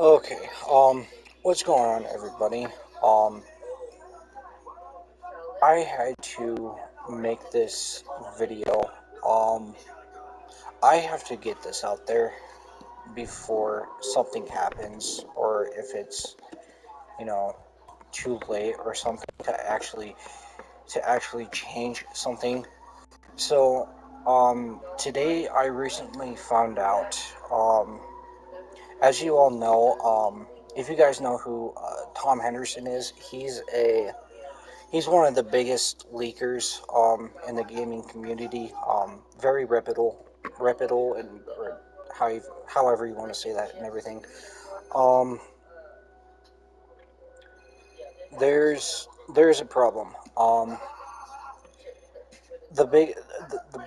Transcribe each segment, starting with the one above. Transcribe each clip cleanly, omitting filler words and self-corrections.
Okay, what's going on, everybody? I had to make this video. Um, I have to get this out there before something happens, or if it's, you know, too late or something to actually change something. So, today I recently found out, as you all know, if you guys know who Tom Henderson is, he's one of the biggest leakers in the gaming community. Very reputable, and or however you want to say that and everything. Um, there's a problem. The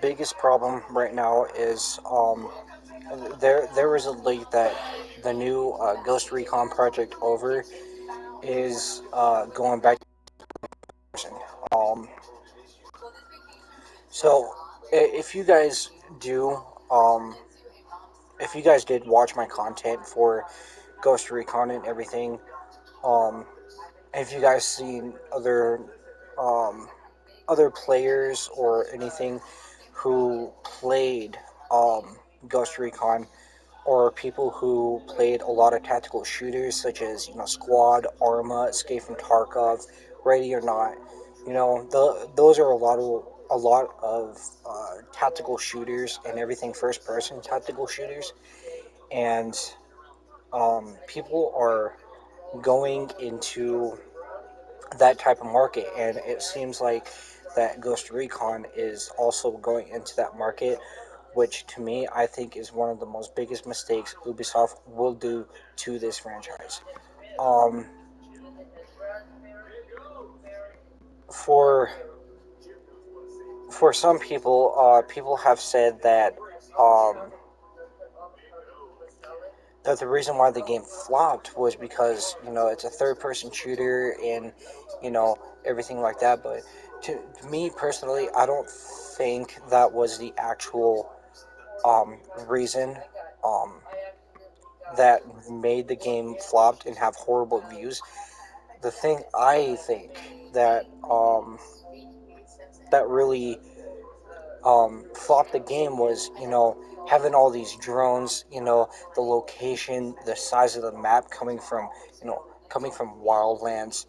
biggest problem right now is there was a leak that the new Ghost Recon Project Over is going back to person. Um, so if you guys do um, if you guys did watch my content for Ghost Recon and everything, um, have you guys seen um, other players or anything who played Ghost Recon, or people who played a lot of tactical shooters such as Squad, Arma, Escape from Tarkov, Ready or Not? Those are a lot of tactical shooters and everything first person tactical shooters, and people are going into that type of market, and it seems like that Ghost Recon is also going into that market, which to me I think is one of the most biggest mistakes Ubisoft will do to this franchise. Um, for for some people, people have said that the reason why the game flopped was because it's a third person shooter and you know everything like that. But to me personally, I don't think that was the actual reason um, that made the game flopped and have horrible views. The thing I think that that really flopped the game was having all these drones, the location, the size of the map coming from wildlands,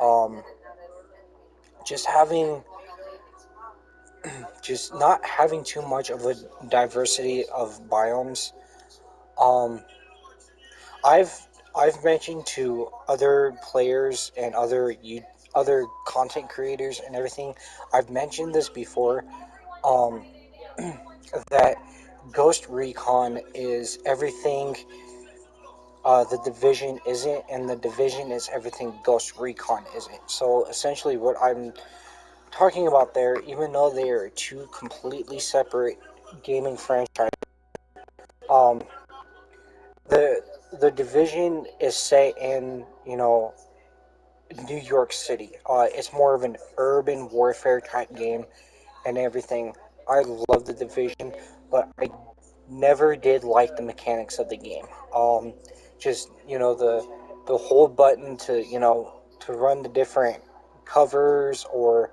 um, just having just not having too much of a diversity of biomes. Um, I've I've mentioned to other players and other content creators and everything. I've mentioned this before. Um, that Ghost Recon is everything the Division isn't, and the Division is everything Ghost Recon isn't. So essentially, what I'm talking about there, even though they are two completely separate gaming franchises, um, the the Division is set in New York City. It's more of an urban warfare type game and everything. I love the Division, but I never did like the mechanics of the game. Just the hold button to to run the different covers, or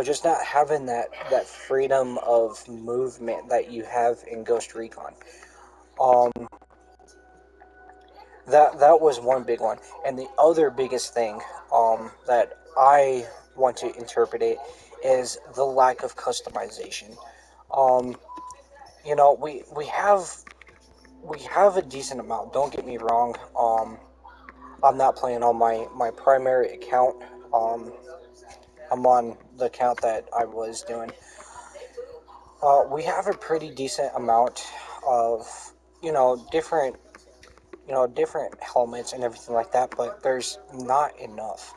just not having that freedom of movement that you have in Ghost Recon. Um, that was one big one, and the other biggest thing that I want to interpret it is the lack of customization. Um, we have a decent amount. Don't get me wrong. I'm not playing on my primary account. Um, I'm on the account that I was doing. We have a pretty decent amount of different different helmets and everything like that, but there's not enough.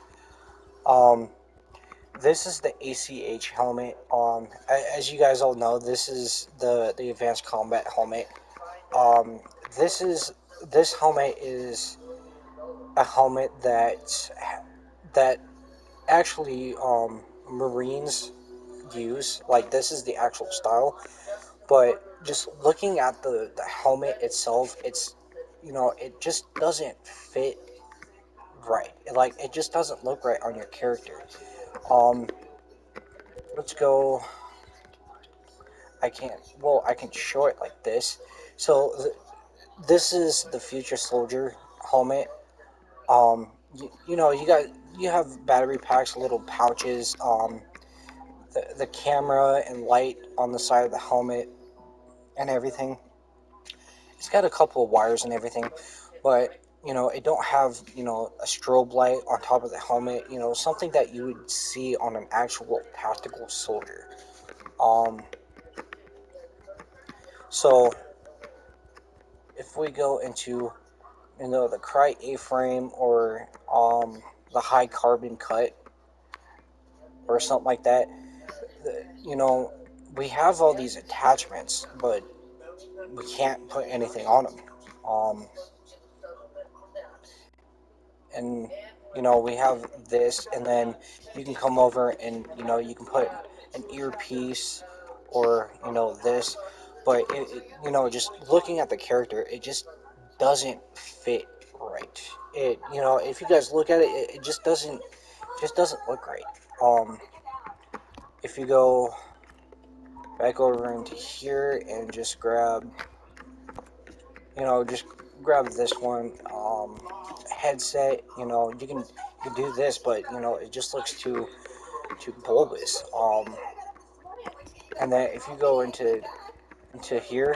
Um, this is the ACH helmet. As you guys all know, this is the advanced combat helmet. Um, this is this helmet is a helmet that actually Marines use. Like, this is the actual style, but just looking at the helmet itself, it just doesn't fit right. Like it just doesn't look right on your character. Um, let's go. I can't. Well, I can show it like this. So this is the future soldier helmet. You have battery packs, little pouches. The camera and light on the side of the helmet and everything. It's got a couple of wires and everything, but it don't have a strobe light on top of the helmet. Something that you would see on an actual tactical soldier. Um, so if we go into the Cry A-frame or the high carbon cut or something like that, you know we have all these attachments, but we can't put anything on them. And we have this, and then you can come over and you can put an earpiece or this, but just looking at the character, it just doesn't fit right. If you guys look at it, it just doesn't look right. um if you go back over into here and just grab this one headset. You can do this, but it just looks too bulbous. And then if you go into here,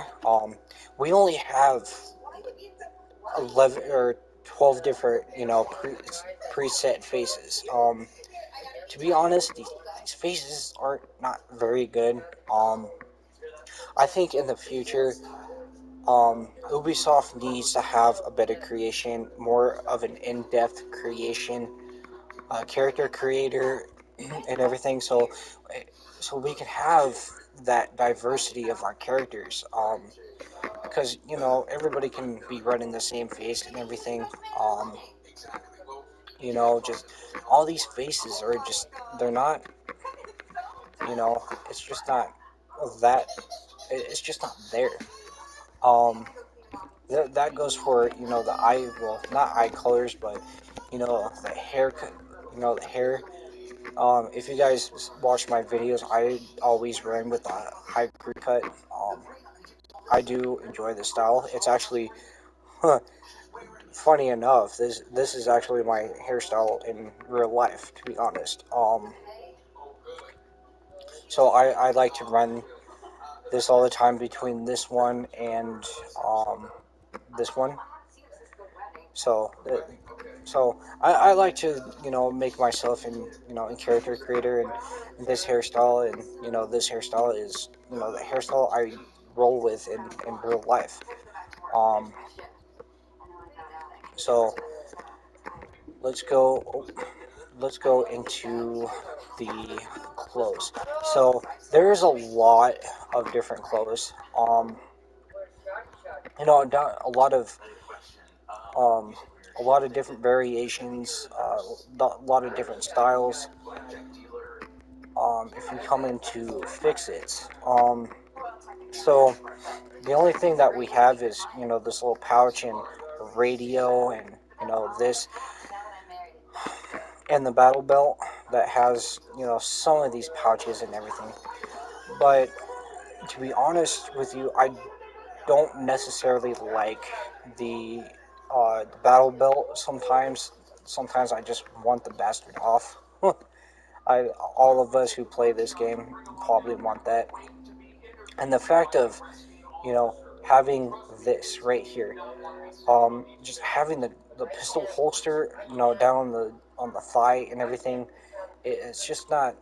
we only have 11 or 12 different preset faces. To be honest, these faces are not very good. I think in the future, Ubisoft needs to have a better creation, more of an in-depth creation, character creator, and everything. So we can have that diversity of our characters. Because everybody can be running the same face and everything. Um, just all these faces are just they're not. It's just not that. It's just not there. Um, that goes for the eye, well, not eye colors, but the haircut, the hair. If you guys watch my videos, I always run with a high crew cut. I do enjoy the style. It's actually funny enough. This is actually my hairstyle in real life, to be honest. So I like to run this all the time between this one and this one. So I like to make myself in character creator and this hairstyle, and this hairstyle is the hairstyle I roll with in real life. Um, so let's go let's go into the clothes. So there's a lot of different clothes. A lot of um, a lot of different variations, a lot of different styles. If you come into Fix-Its, so the only thing that we have is this little pouch and radio, and this and the battle belt that has some of these pouches and everything. But to be honest with you, I don't necessarily like the battle belt. Sometimes I just want the bastard off. I All of us who play this game probably want that. And the fact of having this right here, just having the pistol holster down on the thigh and everything, it's just not.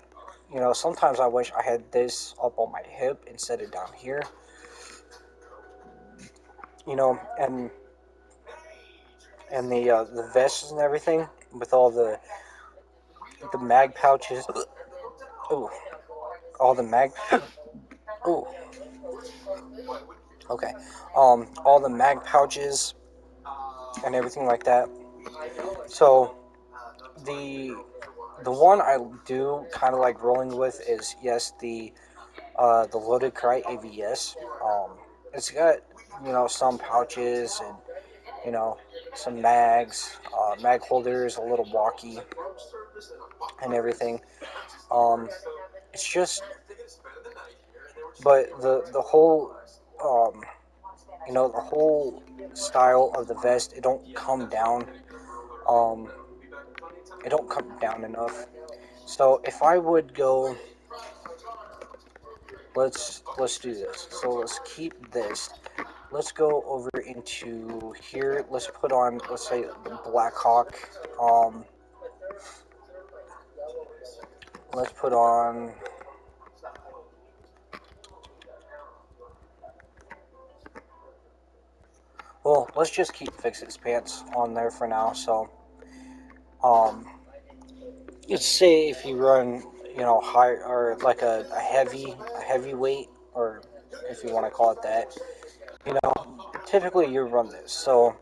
Sometimes I wish I had this up on my hip instead of down here. And the vests and everything with all the mag pouches. Ooh, all the mag. Ooh, okay. All the mag pouches and everything like that. So the the one I do kind of like rolling with is, yes, the loaded cry AVS. It's got some pouches and you know, some mags, mag holders, a little walkie, and everything. Um, it's just, but the whole, um, the whole style of the vest, um, it don't come down enough. So if I would go, let's do this. So let's keep this. Let's go over into here. Let's put on, let's say, the Black Hawk. Um, let's put on. Well, let's just keep Fixit's pants on there for now. So, um, let's say if you run, high or like a heavyweight, or if you want to call it that, typically you run this. So,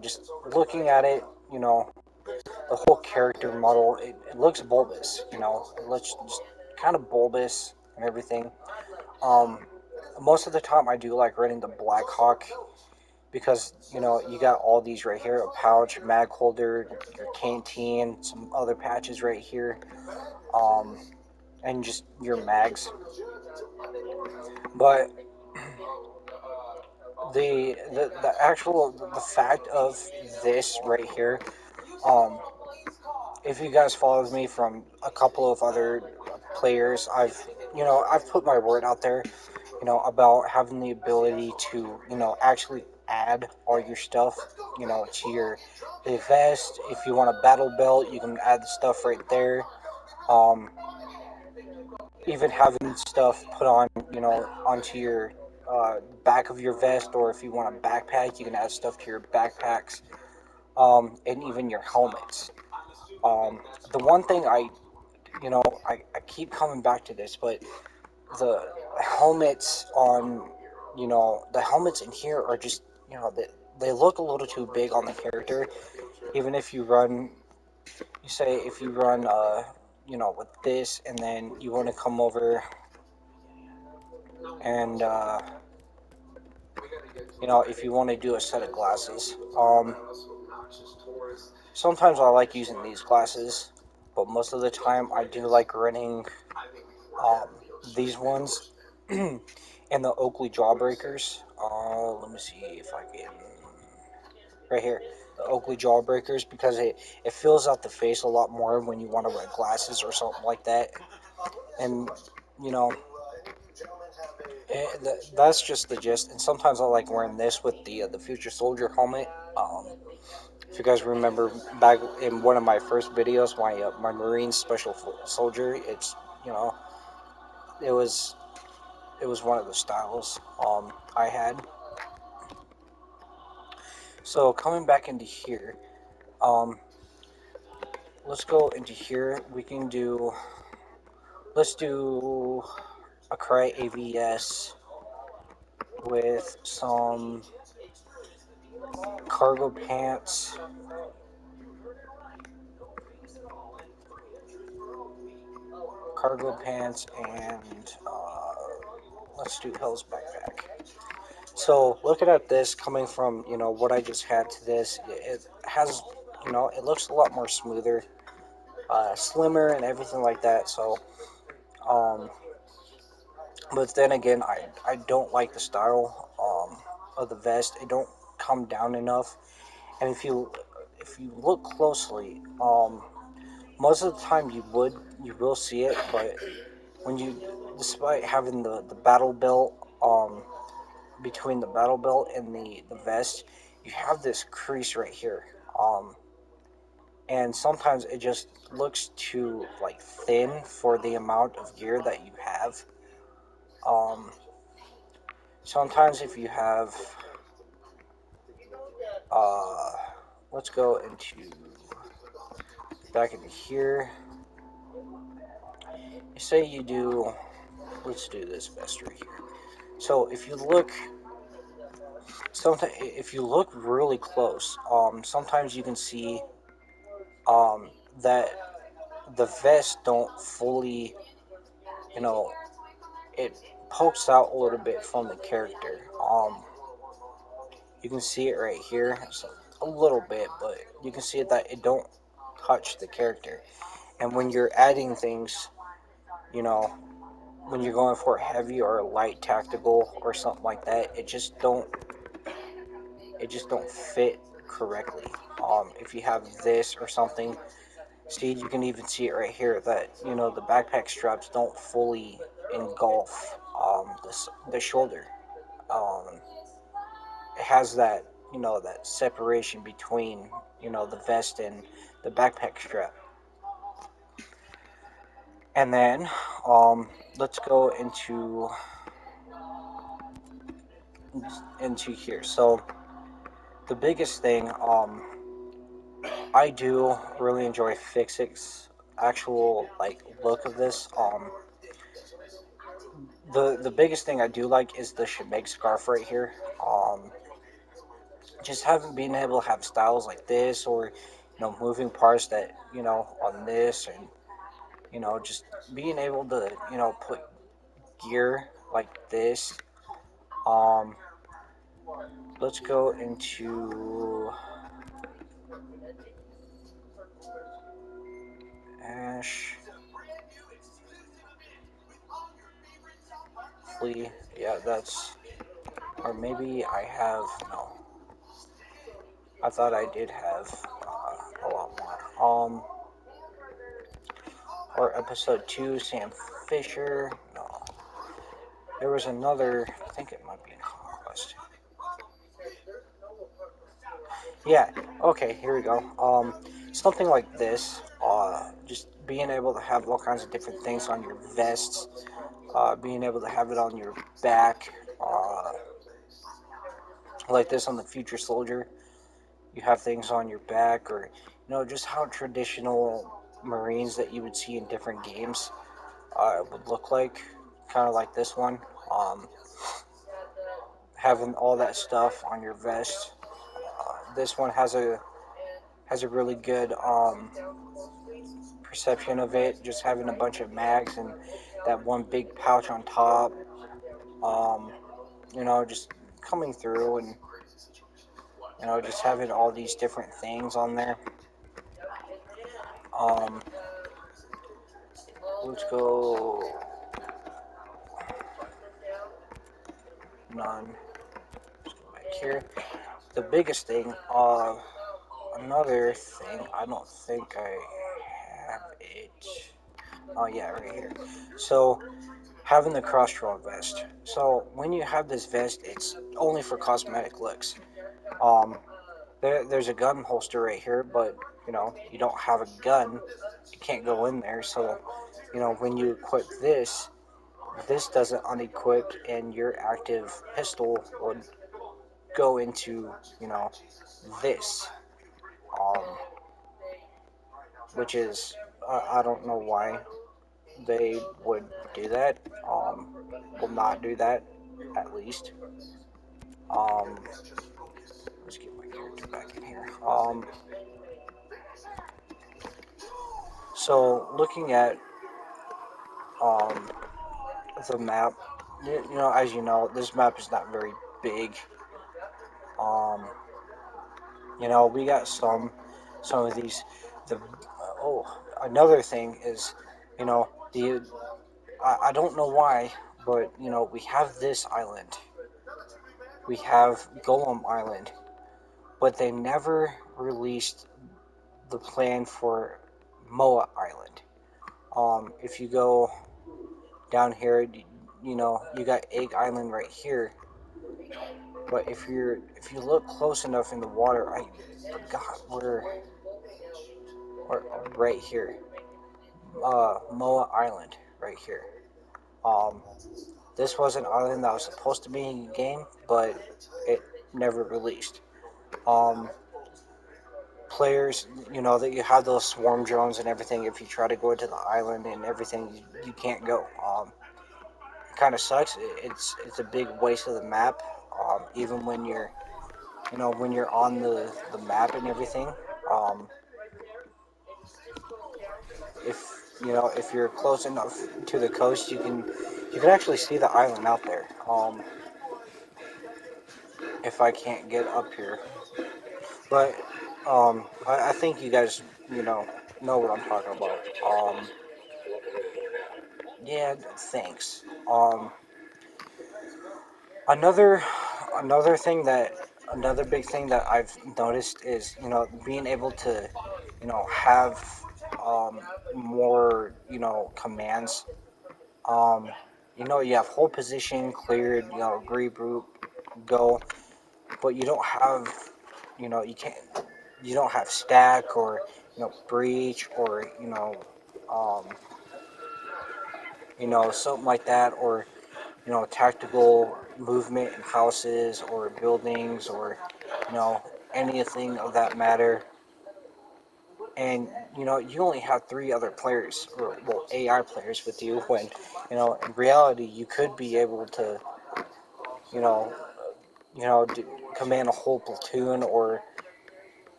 just looking at it, the whole character model, it looks bulbous. It looks just kind of bulbous and everything. Um, Most of the time, I do like running the Black Hawk because you got all these right here: a pouch, mag holder, your canteen, some other patches right here, um, and just your mags. But the actual the fact of this right here, um, if you guys followed me from a couple of other players, I've put my word out there, about having the ability to, actually add all your stuff, to your the vest. If you want a battle belt, you can add the stuff right there. Um, Even having stuff put on, onto your back of your vest, or if you want a backpack, you can add stuff to your backpacks, and even your helmets. The one thing I keep coming back to this, but the helmets on, the helmets in here are just, they look a little too big on the character. Even if you run, you say if you run, with this, and then you want to come over and, if you want to do a set of glasses, sometimes I like using these glasses, but most of the time I do like running, um, these ones. And the Oakley Jawbreakers. Let me see if I can. Right here, the Oakley Jawbreakers, because it fills out the face a lot more when you want to wear glasses or something like that. And, you know, that's just the gist. And sometimes I like wearing this with the Future Soldier helmet. If you guys remember back in one of my first videos, my Marine Special Soldier, you know, it was it was one of the styles I had. So coming back into here, um, let's go into here. Let's do a Cry AVS with some cargo pants, and let's do Hell's backpack. So looking at this, coming from what I just had to this, it has, it looks a lot more smoother, slimmer, and everything like that. So, um, but then again, I don't like the style of the vest. It don't come down enough. And if you look closely, most of the time you will see it, but when you, despite having the battle belt, between the battle belt and the vest, you have this crease right here. And sometimes it just looks too like thin for the amount of gear that you have. Um, Sometimes if you have, uh, let's go into back into here. You say you do. Let's do this vest right here. So if you look really close, sometimes you can see that the vest don't fully, you know, it pokes out a little bit from the character. You can see it right here. So a little bit, but you can see that it don't touch the character. And when you're adding things, you know, when you're going for heavy or light tactical or something like that, it just don't fit correctly. If you have this or something, see, you can even see it right here that the backpack straps don't fully engulf the shoulder. Um, it has that separation between the vest and the backpack strap. And then let's go into here. So the biggest thing, I do really enjoy Fixix's actual like look of this. The biggest thing I do like is the Shemeg scarf right here. Just having being able to have styles like this, or moving parts that on this, and just being able to put gear like this. Um, let's go into Ash Flea. Yeah, that's, or maybe I have no. I thought I did have a lot more. Or episode 2, Sam Fisher. No, there was another. I think it might be in Conquest. Yeah. Okay. Here we go. Something like this. Just being able to have all kinds of different things on your vests. Being able to have it on your back. Like this on the Future Soldier. You have things on your back, or just how traditional Marines that you would see in different games would look like, kind of like this one. Having all that stuff on your vest. This one has a really good perception of it, just having a bunch of mags and that one big pouch on top. Um, just coming through, and just having all these different things on there. Um, let's go none. Let's go back here. The biggest thing, another thing, I don't think I have it. Oh yeah, right here. So having the cross-draw vest. So when you have this vest, it's only for cosmetic looks. Um, there's a gun holster right here, but you don't have a gun, you can't go in there. So when you equip this doesn't unequip, and your active pistol would go into this, um, which is I don't know why they would do that. Will not do that, at least. Um, let's get my character back in here. So looking at um, the map, as you know, this map is not very big. Um, we got some of these. The another thing is, the I don't know why, but we have this island. We have Golem Island, but they never released the plan for Moa Island. If you go down here, you got Egg Island right here. But if you look close enough in the water, I forgot where right here, Moa Island right here. Um, this was an island that was supposed to be in the game, but it never released. Um, Players, that you have those swarm drones and everything. If you try to go into the island and everything, you can't go. It kind of sucks. It's a big waste of the map. Even when you're on the map and everything. Um, if you're close enough to the coast, you can actually see the island out there. If I can't get up here, But I think you guys, you know what I'm talking about. Yeah, thanks. Another another thing that another big thing that I've noticed is being able to have um, more commands. Um, you have hold position cleared, regroup, go, but you don't have you can't you don't have stack or breach or um, something like that, or tactical movement in houses or buildings, or you know anything of that matter. And you only have three other players, or well, AI players with you, when in reality you could be able to you know command a whole platoon, or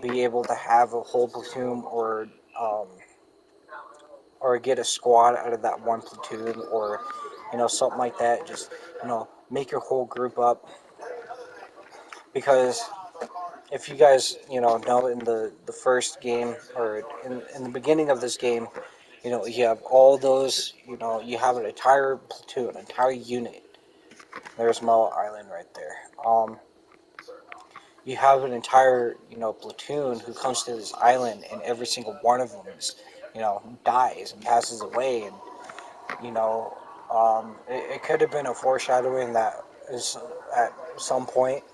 be able to have a whole platoon, um, or get a squad out of that one platoon, or something like that. Just make your whole group up, because if you guys know, in the first game, or in the beginning of this game, you have all those, you have an entire platoon, an entire unit. There's Mo Island right there. You have an entire platoon who comes to this island, and every single one of them is dies and passes away. And you know it could have been a foreshadowing that is at some point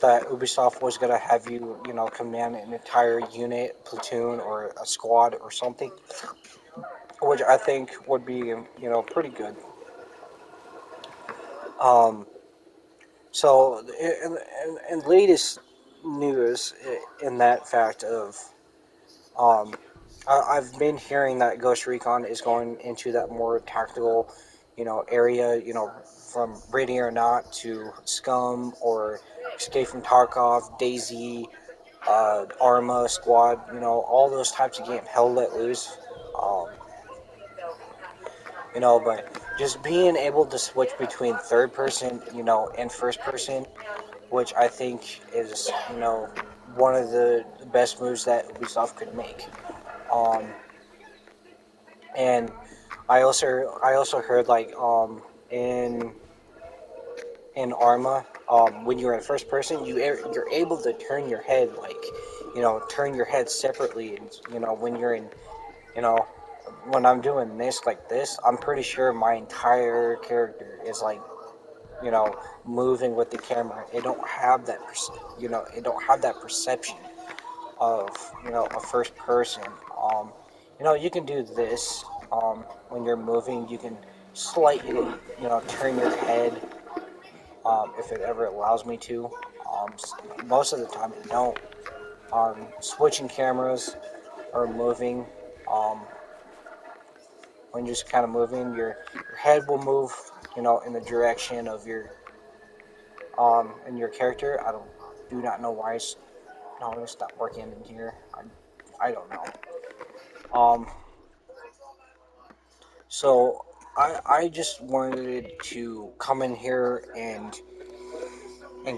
that Ubisoft was gonna have you command an entire unit, platoon, or a squad or something, which I think would be pretty good. Um, so in latest news, in that fact of I've been hearing that Ghost Recon is going into that more tactical, area, from Ready or Not to Scum, or Escape from Tarkov, Daisy, Arma, Squad, all those types of games, Hell Let Loose, um, but just being able to switch between third person, and first person, which I think is, one of the best moves that Ubisoft could make. Um, and I also heard, like, in Arma, when you're in first person, you're able to turn your head, like, turn your head separately, and when you're in, you know when I'm doing this, like this, I'm pretty sure my entire character is, like, you know moving with the camera. It don't have that perception of a first person. You can do this, when you're moving. You can slightly turn your head, if it ever allows me to. Most of the time it don't. Switching cameras or moving, um, when you're just kind of moving, your head will move, in the direction of your in your character. I do not know why it's no, it's not working in here. I don't know. Um, so I just wanted to come in here and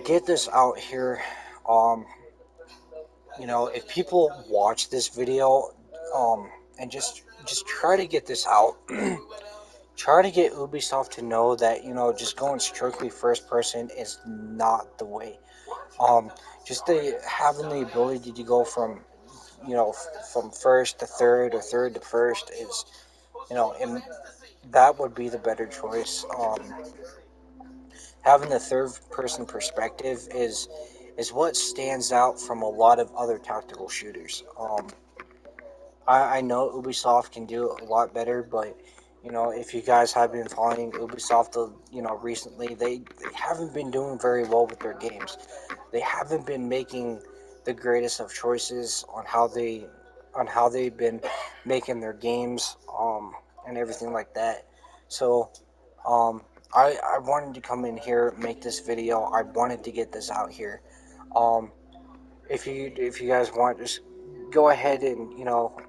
get this out here. Um, if people watch this video, and just try to get this out. Try to get Ubisoft to know that just going strictly first person is not the way. Um, just having the ability to go from from first to third, or third to first, is and that would be the better choice. Having the third person perspective is what stands out from a lot of other tactical shooters. I know Ubisoft can do it a lot better, but if you guys have been following Ubisoft, recently, they haven't been doing very well with their games. They haven't been making the greatest of choices on how they've been making their games, and everything like that. So, um, I wanted to come in here, make this video. I wanted to get this out here. Um, if you guys want, just go ahead and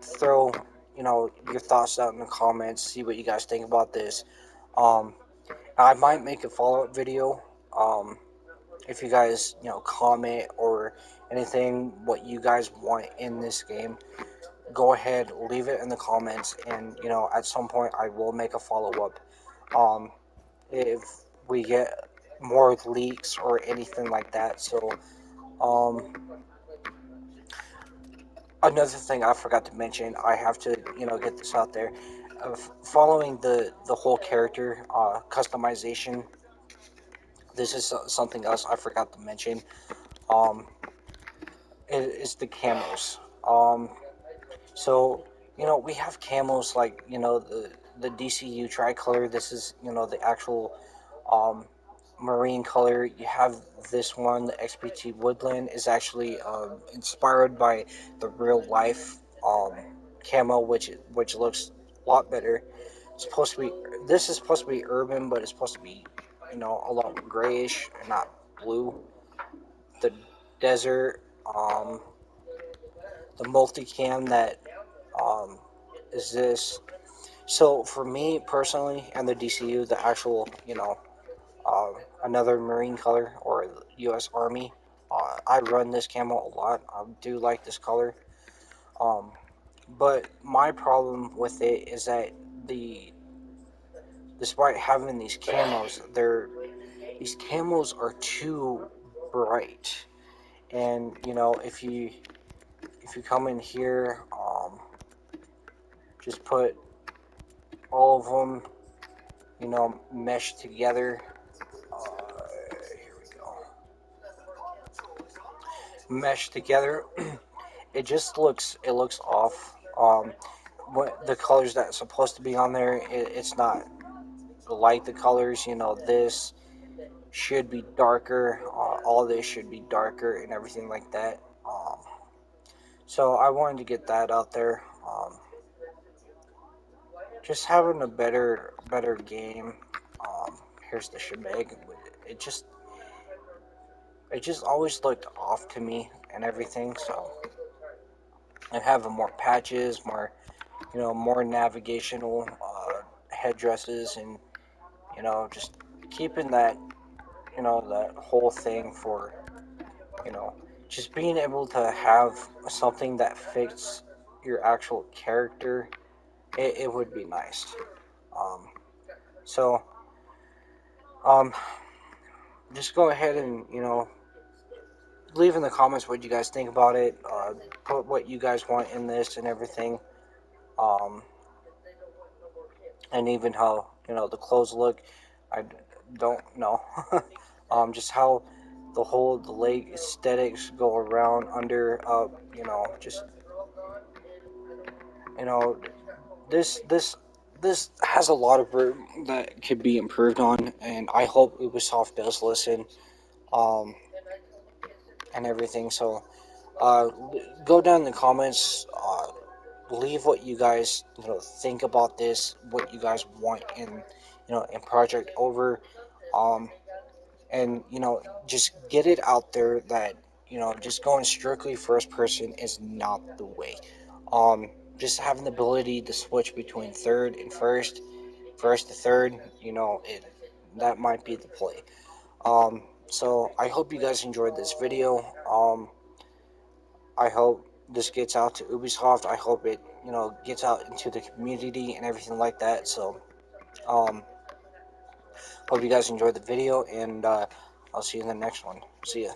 throw your thoughts out in the comments. See what you guys think about this. Um, I might make a follow-up video. Um, if you guys, comment or anything what you guys want in this game, go ahead, leave it in the comments, and at some point I will make a follow-up. If we get more leaks or anything like that. So um, another thing I forgot to mention, I have to get this out there. Following the whole character customization, this is something else I forgot to mention. Um, is the camos. So we have camos like the DCU tricolor. This is the actual um, marine color. You have this one, the XPT Woodland, is actually inspired by the real life camo, which looks a lot better. It's supposed to be This is supposed to be urban, but it's supposed to be a lot grayish and not blue. The desert, the multicam that um, is this. So for me personally, and the DCU, the actual uh, another marine color or U.S. Army. I run this camo a lot. I do like this color. Um, but my problem with it is that the despite having these camos are too bright. And if you come in here, just put all of them, mesh together. Here we go. Mesh together. It looks off. What the colors that's supposed to be on there, it's not like the colors. This should be darker. All this should be darker and everything like that. So I wanted to get that out there. Just having a better game. Here's the shebang. It just it just always looked off to me and everything. So and having more patches, more navigational headdresses, and just keeping that whole thing for you know just being able to have something that fits your actual character. It would be nice. Um, so um, just go ahead and leave in the comments what you guys think about it. Put what you guys want in this and everything. Um, and even how the clothes look. I don't know. Just how the leg aesthetics go around under just you know this has a lot of room that could be improved on, and I hope Ubisoft does listen um, and everything. So uh, go down in the comments. Leave what you guys think about this, what you guys want in Project Over, um, and just get it out there that just going strictly first person is not the way. Just having the ability to switch between third and first to third, that might be the play. So I hope you guys enjoyed this video. I hope this gets out to Ubisoft. I hope it gets out into the community and everything like that. So um, hope you guys enjoyed the video, and I'll see you in the next one. See ya.